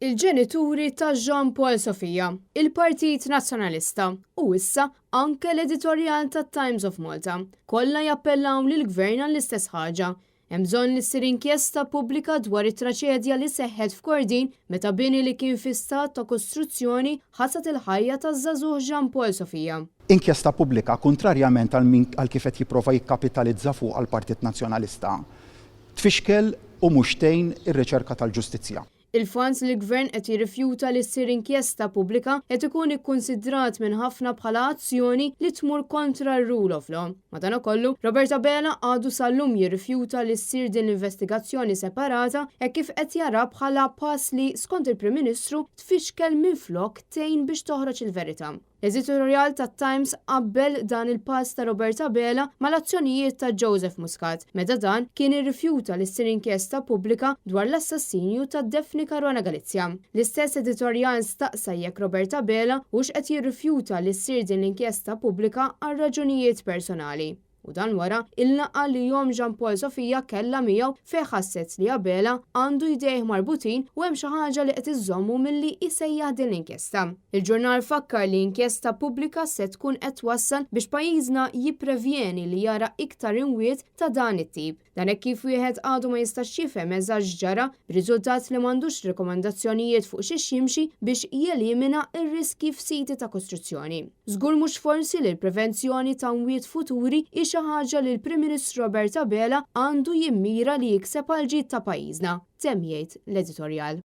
Il-ġenituri ta' Jean Paul Sofija, il-Partit Nazzjonalista u issa anke l-editorjal ta' Times of Malta kollha jappellaw lill-Gvern għall-istess ħaġa. Hemm bżonn li ssir inkjesta pubblika dwar it-traċedja li seħħet f'Kordin meta bini li kien fi stat ta' kostruzzjoni ħasat il-ħajja taż-żagħżugħ Jean Paul Sofija. Inkjesta pubblika kontrarjament għal kif qed jipprova jikkapitalizza fuq għall-Partit Nazzjonalista tfixkel u mhux tgħin ir-riċerka tal-ġustizzja. Il-fans li l-Gvern qed jirrifjuta li ssir inkjesta pubblika qed ikun ikkunsidrat minn ħafna bħala azzjoni li tmur kontra r-rule of law. Madankollu, Roberta Bela għadu sal-lum jirrifjuta li ssir din l-investigazzjoni separata hekk kif qed jara bħala pass li skont il-Prim Ministru tfixkel minflok tgħin biex toħroġ il-verità. L-editorjal ta' Times qabbel dan il-pass ta' Roberta Bela mal-azzjonijiet ta' Joseph Muscat, meta dan kien irrifjuta li ssir inkjesta pubblika dwar l-assassinju ta' Defni Caruana Galizja. L-istess editorjal staqsa jekk Roberta Bela hux qed jirrifjuta li ssir din l-inkjesta pubblika għal raġunijiet personali. U dan wara il-laqgħa li jom Jean Paul Sofija kellha miegħu fejn ħasset li Bela għandu jdejh marbutin u hemm xi ħaġa li qed iżommu milli jsejjaħ din l-inkjesta. Il-ġurnal fakkar li inkjesta pubblika se tkun qed twassal biex pajjiżna jipprevjeni li jara iktar inwiet ta' dan it-tip. Dan hekk kif wieħed għadu ma jistax jifhem eżatt ġara b'riżultat li m'għandux rekomandazzjonijiet fuq xi jimxi biex jelimina r-riski f'siti ta' kostruzzjoni. Żgur mhux forsi li l-prevenzjoni ta' mwiet futuri hi xi ħaġa li l-Prim Ministru Roberta Bela għandu jimmira li jikseb għal ġid ta' pajjiżna, temm jgħid l-editorjal.